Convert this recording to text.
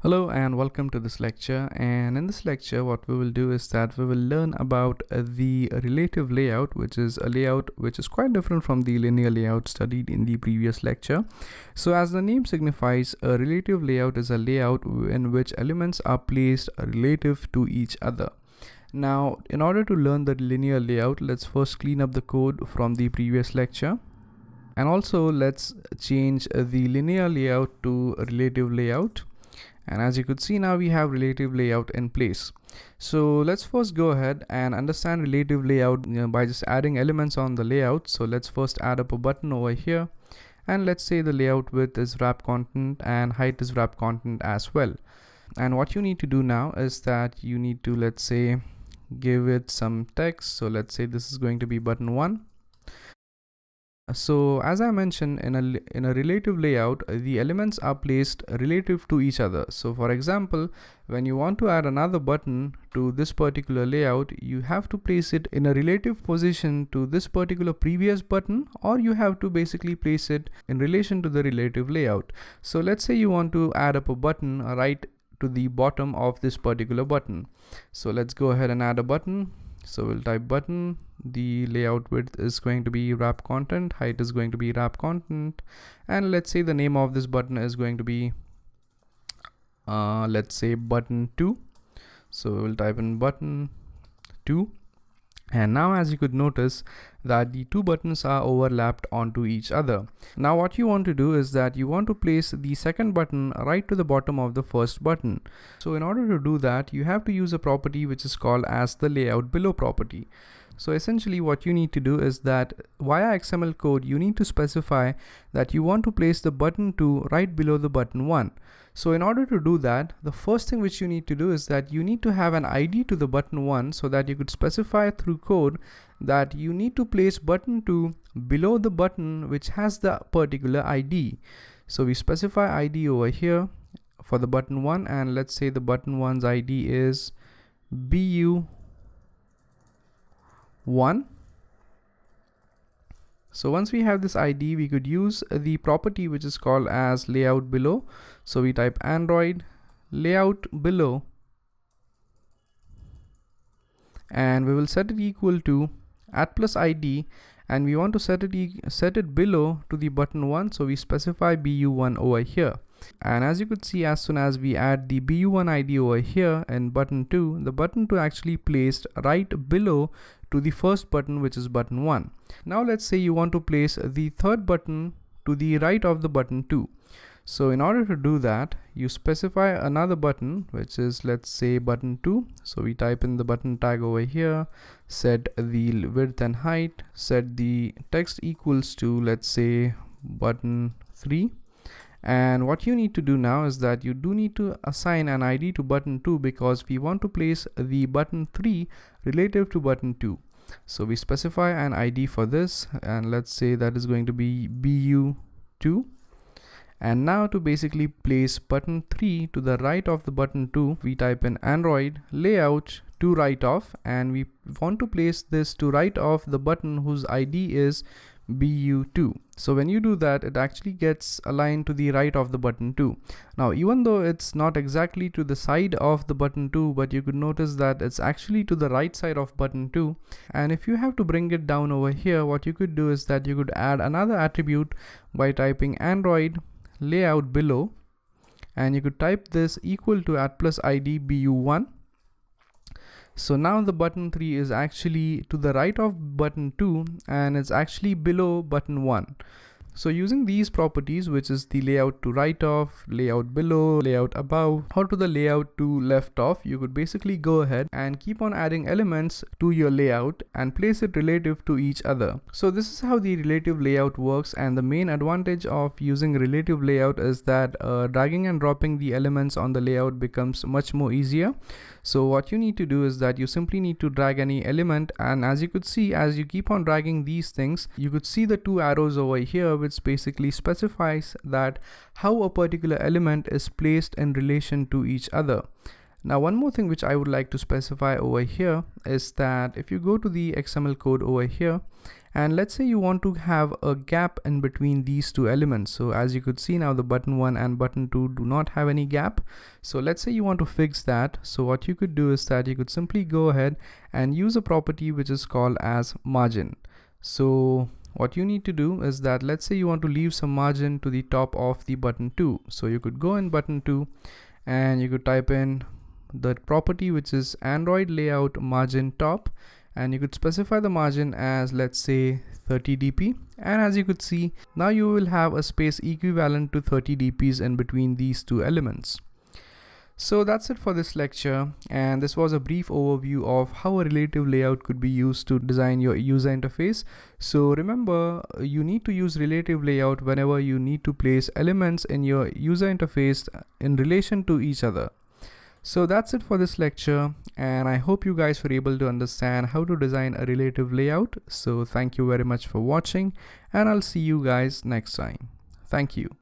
Hello and welcome to this lecture, and in this lecture what we will do is that we will learn about the relative layout, which is a layout which is quite different from the linear layout studied in the previous lecture. So as the name signifies, a relative layout is a layout in which elements are placed relative to each other. Now in order to learn the linear layout, let's first clean up the code from the previous lecture. And also let's change the linear layout to a relative layout. And as you could see, now we have relative layout in place. So let's first go ahead and understand relative layout by just adding elements on the layout. So let's first add up a button over here, and let's say the layout width is wrap content and height is wrap content as well. And what you need to do now is that you need to, let's say, give it some text. So let's say this is going to be button 1. So as I mentioned, in a relative layout, the elements are placed relative to each other. So for example, when you want to add another button to this particular layout, you have to place it in a relative position to this particular previous button, or you have to basically place it in relation to the relative layout. So let's say you want to add up a button right to the bottom of this particular button. So let's go ahead and add a button. So we'll type button, the layout width is going to be wrap content, height is going to be wrap content, and let's say the name of this button is going to be let's say button 2. So we'll type in button 2. And now as you could notice that the two buttons are overlapped onto each other. Now what you want to do is that you want to place the second button right to the bottom of the first button. So in order to do that, you have to use a property which is called as the layout below property. So essentially what you need to do is that via XML code, you need to specify that you want to place the button 2 right below the button 1. So in order to do that, the first thing which you need to do is that you need to have an ID to the button 1, so that you could specify through code that you need to place button 2 below the button which has the particular ID. So we specify ID over here for the button 1, and let's say the button 1's ID is BU1. So once we have this ID, we could use the property which is called as layout below. So we type Android layout below, and we will set it equal to @+id, and we want to set it below to the button 1. So we specify BU1 over here. And as you could see, as soon as we add the BU1 ID over here in button 2, the button 2 actually placed right below to the first button, which is button 1. Now let's say you want to place the third button to the right of the button 2. So in order to do that, you specify another button, which is, let's say, button 2. So we type in the button tag over here, set the width and height, set the text equals to, let's say, button 3. And what you need to do now is that you do need to assign an ID to button 2, because we want to place the button 3 relative to button 2. So we specify an ID for this, and let's say that is going to be BU2. And now to basically place button 3 to the right of the button 2, we type in Android layout to right of, and we want to place this to right of the button whose ID is BU2. So when you do that, it actually gets aligned to the right of the button 2. Now even though it's not exactly to the side of the button 2, but you could notice that it's actually to the right side of button 2. And if you have to bring it down over here, what you could do is that you could add another attribute by typing Android layout below, and you could type this equal to @+id BU1. So now the button 3 is actually to the right of button 2, and it's actually below button 1. So using these properties, which is the layout to right of, layout below, layout above, or to the layout to left of, you could basically go ahead and keep on adding elements to your layout and place it relative to each other. So this is how the relative layout works, and the main advantage of using relative layout is that dragging and dropping the elements on the layout becomes much more easier. So what you need to do is that you simply need to drag any element, and as you could see, as you keep on dragging these things, you could see the two arrows over here, which basically specifies that how a particular element is placed in relation to each other. Now one more thing which I would like to specify over here is that if you go to the XML code over here And let's say you want to have a gap in between these two elements. So as you could see now, the button 1 and button 2 do not have any gap. So let's say you want to fix that. So what you could do is that you could simply go ahead and use a property which is called as margin. So what you need to do is that, let's say you want to leave some margin to the top of the button 2. So you could go in button 2 and you could type in the property which is Android layout margin top, and you could specify the margin as, let's say, 30 dp. And as you could see, now you will have a space equivalent to 30 dps in between these two elements. So that's it for this lecture, and this was a brief overview of how a relative layout could be used to design your user interface. So remember, you need to use relative layout whenever you need to place elements in your user interface in relation to each other. So that's it for this lecture, and I hope you guys were able to understand how to design a relative layout. So thank you very much for watching, and I'll see you guys next time. Thank you.